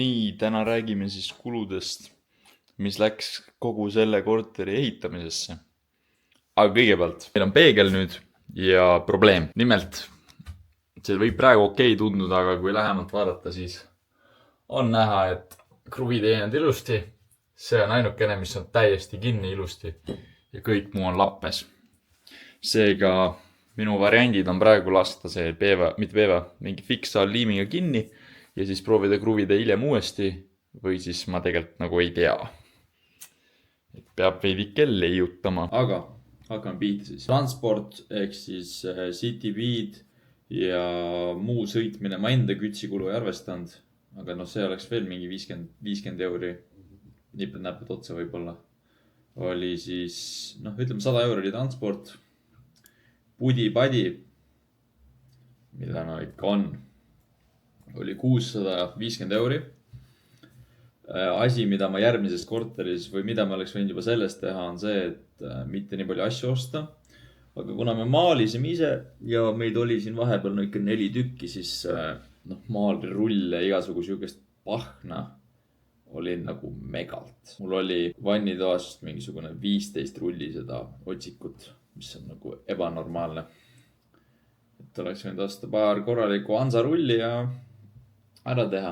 Nii, täna räägime siis kuludest, mis läks kogu selle korteri ehitamisesse. Aga kõigepealt, meil on peegel nüüd ja probleem. Nimelt, see võib praegu okei tunduda, aga kui lähemalt vaadata, siis on näha, et kruvid ei jäänud ilusti. See on ainukene, mis on täiesti kinni ilusti ja kõik muu on lappes. Seega minu variandid on praegu lasta see mingi fiksaalliimiga kinni ja siis proovida kruvida hiljem uuesti või siis ma tegelikult nagu ei tea. Peab veidike leiutama. Aga hakkame pihta siis. Transport ehk siis Citybeat ja muu sõitmine. Ma enda kütsikulu ei arvestanud, aga see oleks veel mingi 50 euri. Niped-näped otsa võib-olla. Oli siis, ütleme 100 euri oli transport. Pudi-padi, mida ikka on, oli 650 euri. Asi, mida ma järgmises korteris või mida ma oleks võinud juba sellest teha, on see, et mitte nii palju asju osta. Aga kuna me maalisime ise ja meid oli siin vahepeal ikka 4 tükki, siis maalrulle igasuguse sihukest pahna oli nagu megalt. Mul oli vannitoast mingisugune 15 rulli seda otsikut, mis on nagu ebanormaalne. Et oleks võinud osta paar korralikku ansarulli ja ära teha.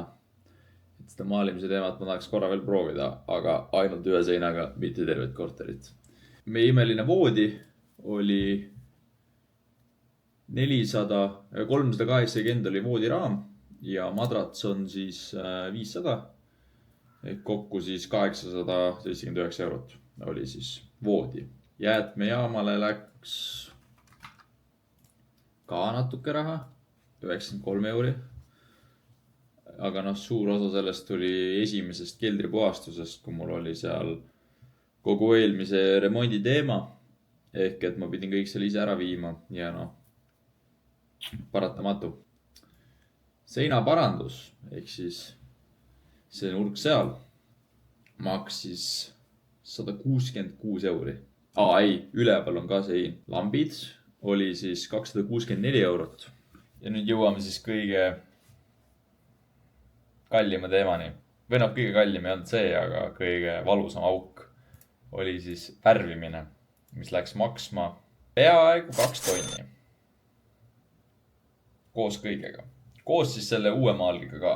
Et seda maalimise teemat ma tahaks korra veel proovida, aga ainult ühe seinaga, mitte tervet korterit. Meie imeline voodi oli 380 oli voodiraam ja madrats on siis 500. Ehk kokku siis 879 eurot oli siis voodi. Jäätmejaamale läks ka natuke raha, 93 euri. Aga suur osa sellest tuli esimesest keldripuhastusest, kui mul oli seal kogu eelmise remondi teema. Ehk et ma pidin kõik selle ise ära viima ja paratamatu. Seinaparandus, ehk siis see nurk seal maksis 166 euri. Ei, üleval on ka sein. Lambid oli siis 264 eurot. Ja nüüd jõuame siis kõige kallima teemani. Või kõige kallim ei olnud see, aga kõige valusam auk oli siis värvimine, mis läks maksma peaaegu 2 tonni. Koos kõigega. Koos siis selle uue maalgiga ka.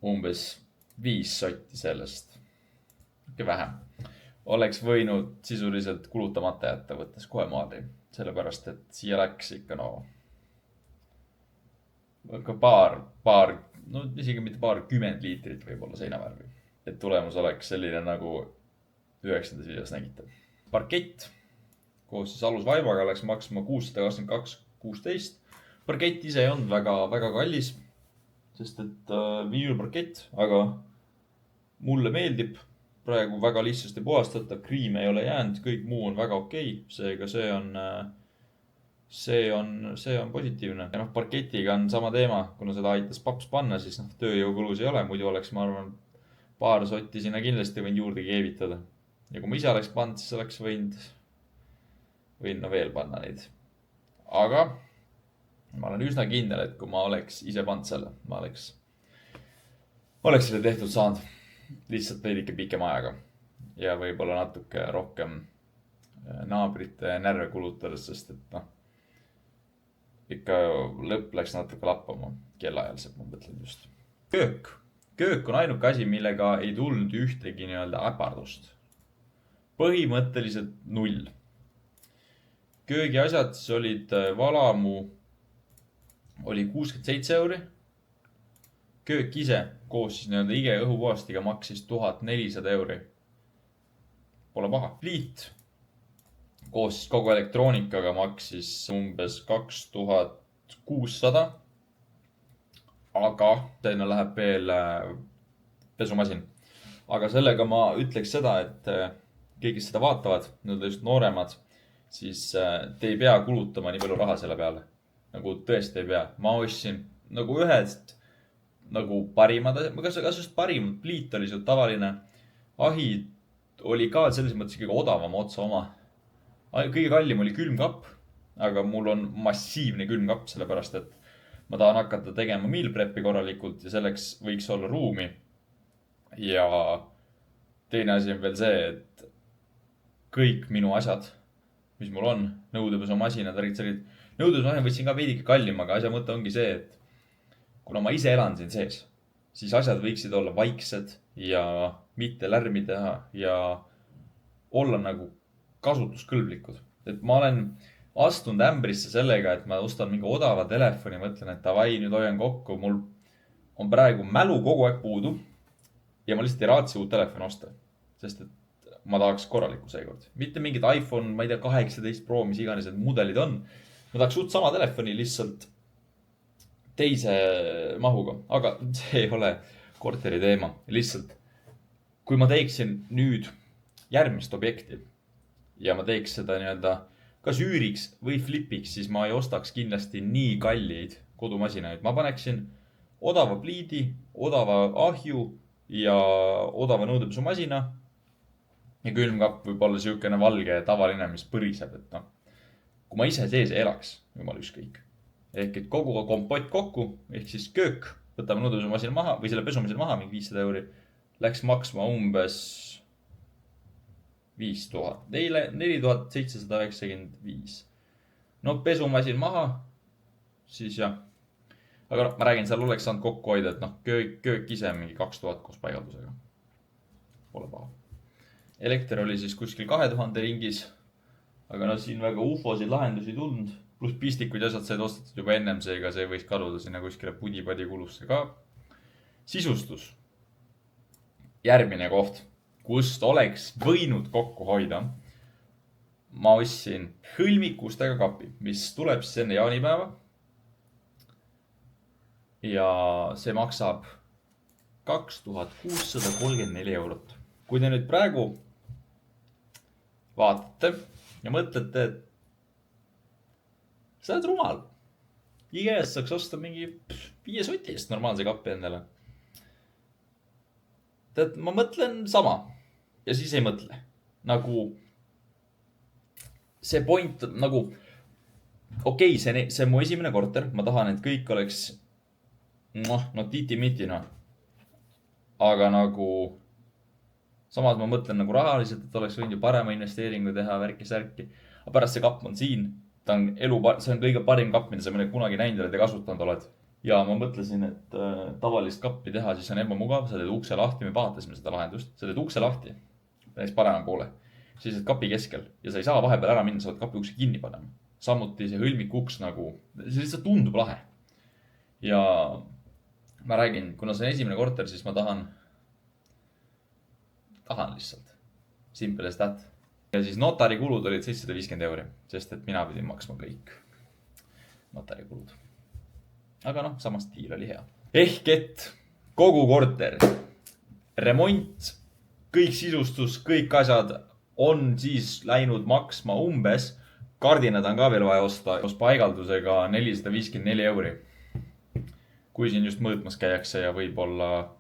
Umbes 5 sotti sellest. Ikka vähem. Oleks võinud sisuliselt kulutamata jätta, võttes kohe maali. Sellepärast, et siia läks ikka isegi mitte paarkümmend liitrit võib-olla seinavärvi. Et tulemus oleks selline nagu 9. videos nägite. Parkett koos siis alusvaibaga läks maksma 622,16. Parkett ise ei olnud väga kallis, sest et viinülparkett, aga mulle meeldib praegu väga lihtsasti puhastata, kriim ei ole jäänud, kõik muu on väga okei, seega see on positiivne. Ja parketiga on sama teema, kuna seda aitas paps panna, siis tööjõukulus ei ole, muidu oleks, ma arvan, paar sotti sinna kindlasti võinud juurde keevitada. Ja kui ma ise oleks pannud, siis oleks võinud veel panna neid. Aga ma olen üsna kindel, et kui ma oleks ise pannud selle, ma oleks selle tehtud saanud lihtsalt veidike pikem ajaga ja võib-olla natuke rohkem naabrite närve kulutades, sest et ikka lõpp läks natuke lappama kellaajaliselt, ma mõtlen just. Köök on ainuke asi, millega ei tulnud ühtegi äpardust. Põhimõtteliselt 0. Köögi asjad siis olid valamu oli 67 euri. Köök ise koos siis ige õhupuhastiga maksis 1400 euri. Pole paha. Pliit koos siis kogu elektroonikaga maksis umbes 2600. Aga teine läheb veel pesumasin. Aga sellega ma ütleks seda, et kõik, kes seda vaatavad, need just nooremad, siis te ei pea kulutama nii palju raha selle peale. Nagu tõesti ei pea. Ma ostsin ühest parimad, kas just parim pliit oli see tavaline. Ahi oli ka selles mõttes kõige odavam otsa oma. Kõige kallim oli külmkapp, aga mul on massiivne külmkapp, sellepärast et ma tahan hakata tegema meal prep'i korralikult ja selleks võiks olla ruumi. ja teine asi on veel see, et kõik minu asjad, mis mul on, nõudepesumasinad, värgid, särgid. Nõudepesumasinad võtsin ka veidike kallim, aga asja mõte ongi see, et kuna ma ise elan siin sees, siis asjad võiksid olla vaiksed ja mitte lärmi teha ja olla nagu kasutuskõlblikud. Et ma olen astunud ämbrisse sellega, et ma ostan mingi odava telefoni, mõtlen, et davai, nüüd hoian kokku. Mul on praegu mälu kogu aeg puudu ja ma lihtsalt ei raatsi uut telefoni osta, sest et ma tahaks korralikku seekord. Mitte mingit iPhone, ma ei tea, 18 Pro, mis iganes need mudelid on. Ma tahaks uut sama telefoni lihtsalt teise mahuga, aga see ei ole korteri teema. Lihtsalt, kui ma teeksin nüüd järgmist objekti ja ma teeks seda nii-öelda kas üüriks või flipiks, siis ma ei ostaks kindlasti nii kalleid kodumasinaid. Ma paneksin odava pliidi, odava ahju ja odava nõudepesumasina ja külmkapp võib olla siukene valge tavaline, mis põriseb, et noh, kui ma ise sees ei elaks, jumal ükskõik. Ehk et kogu kompott kokku, ehk siis köök, võtame nõudepesumasina maha või selle pesumasina maha, mingi 500 euri, läks maksma umbes 5000, 4795. No pesumasin maha, siis jah. Aga no, ma räägin, seal oleks saanud kokku hoida, et noh, köök ise mingi 2000 koos paigaldusega. Pole paha. Elekter oli siis kuskil 2000 ringis, aga no siin väga ufosid lahendusi tulnud. Plus pistikud ja asjad said ostetud juba ennem, seega see võiks kaduda sinna kuskile pudi-padi kulusse ka. Sisustus. Järgmine koht, kust oleks võinud kokku hoida. Ma ostsin hõlmikustega kapi, mis tuleb siis enne jaanipäeva. Ja see maksab 2634 eurot. Kui te nüüd praegu vaatate ja mõtlete, et sa oled rumal. IKEA-st saaks osta mingi 5 soti eest normaalse kapi endale. Tead, ma mõtlen sama ja siis ei mõtle. Nagu see point, nagu okei, see on mu esimene korter. Ma tahan, et kõik oleks no titi-miti, no. Aga nagu samas ma mõtlen nagu rahaliselt, et oleks võinud ju parema investeeringu teha, värki-särki. Aga pärast see kapp on siin. See on kõige parim kapp, mida sa mõne kunagi näinud oled ja kasutanud oled. Ja ma mõtlesin, et tavalist kappi teha, siis on ebamugav. Sa teed ukse lahti, me vaatasime seda lahendust. Sa teed ukse lahti, näiteks parema poole. Siis oled kapi keskel ja sa ei saa vahepeal ära minna, sa oled kapi ukse kinni panema. Samuti see hõlmik uks nagu, see lihtsalt tundub lahe. Ja ma räägin, kuna see on esimene korter, siis ma tahan lihtsalt. Simple as that. Ja siis notarikulud olid 750 euri, sest et mina pidin maksma kõik notarikulud. Aga noh, samas diil oli hea. Ehk et kogu korter, remont, kõik sisustus, kõik asjad on siis läinud maksma umbes. Kardinad on ka veel vaja osta koos paigaldusega 454 euri. Kui siin just mõõtmas käiakse ja võib-olla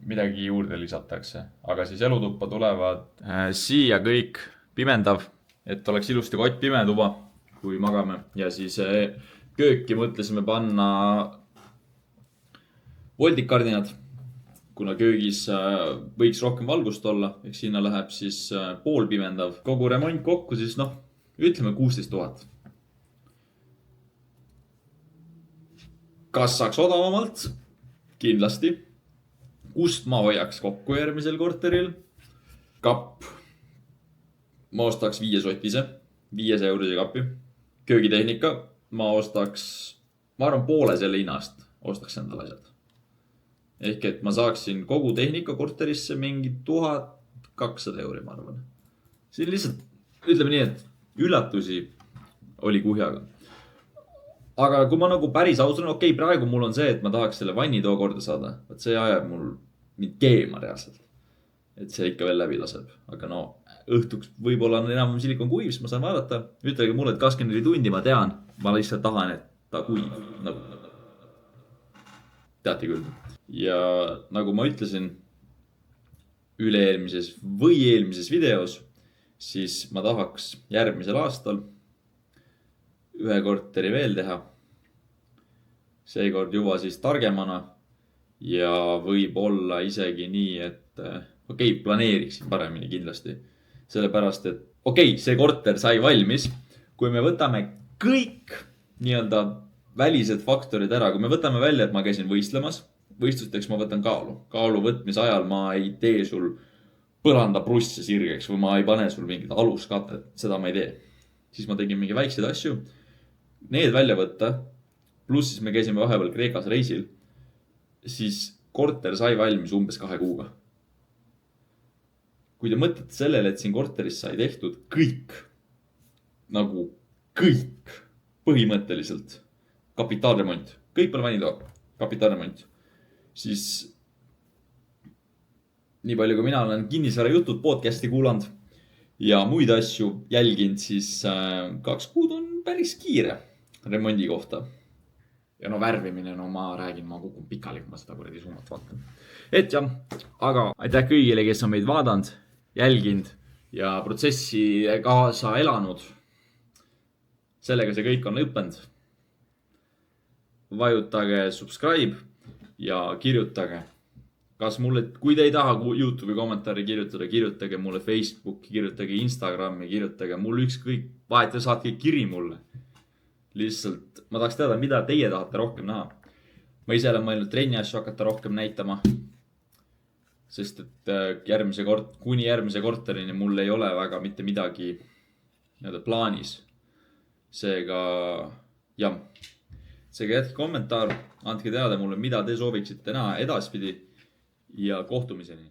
midagi juurde lisatakse. Aga siis elutuppa tulevad siia kõik pimendav, et oleks ilusti kott pime tuba, kui magame. Ja siis kööki mõtlesime panna voldikardinad, kuna köögis võiks rohkem valgust olla. Eks sinna läheb siis pool pimendav. Kogu remont kokku siis ütleme 16 000. Kas saaks odavamalt? Kindlasti. Kust ma hoiaks kokku järgmisel korteril? Kapp. Ma ostaks 5 sotise, 500 eurise kapi. Köögitehnika. Ma ostaks, ma arvan, poole selle hinnast ostaks endale asjad. Ehk et ma saaksin kogu tehnika korterisse mingi 1200 euri, ma arvan. Siin lihtsalt, ütleme nii, et üllatusi oli kuhjaga. Aga kui ma nagu päris aus olen, okei, praegu mul on see, et ma tahaks selle vannitoo korda saada. Võt see ajab mul mind keema reaalselt. Et see ikka veel läbi laseb. Aga no, õhtuks võib-olla on enam silikon kuiv, siis ma saan vaadata. Ütlegi mulle, et 24 tundi ma tean. Ma lihtsalt tahan, et ta kuiv. Teati küll. Ja nagu ma ütlesin üle-eelmises või eelmises videos, siis ma tahaks järgmisel aastal ühe korteri veel teha. Seekord juba siis targemana ja võib olla isegi nii, et planeeriksin paremini kindlasti. sellepärast, et see korter sai valmis. kui me võtame kõik nii-öelda välised faktorid ära, kui me võtame välja, et ma käisin võistlemas, võistlusteks ma võtan kaalu. kaalu võtmise ajal ma ei tee sul põrandaprusse sirgeks või ma ei pane sul mingit aluskatet, seda ma ei tee. siis ma tegin mingi väikseid asju, need välja võtta. pluss siis me käisime vahepeal Kreekas reisil, siis korter sai valmis umbes 2 kuuga. kui te mõtlete sellele, et siin korteris sai tehtud kõik, nagu kõik, põhimõtteliselt kapitaalremont, kõik peale vannitoa, kapitaalremont, siis nii palju, kui mina olen kinnisvara jutud podcast'i kuulanud ja muid asju jälginud, siis 2 kuud on päris kiire remondi kohta. ja no värvimine, no ma räägin, ma kukun pikali, kui ma seda kuradi summat vaatan. et jah, aga aitäh kõigile, kes on meid vaadanud, jälginud ja protsessi kaasa elanud. sellega see kõik on lõppenud. vajutage subscribe ja kirjutage. kas mulle, kui te ei taha YouTube'i kommentaari kirjutada, kirjutage mulle Facebooki, kirjutage Instagrami, kirjutage mulle ükskõik, vahet ja saatke kiri mulle. lihtsalt ma tahaks teada, mida teie tahate rohkem näha. ma ise olen mõelnud trenni asju hakata rohkem näitama. sest et kuni järgmise korterini mul ei ole väga mitte midagi nii-öelda plaanis. seega jätke kommentaar, andke teada mulle, mida te sooviksite näha edaspidi ja kohtumiseni.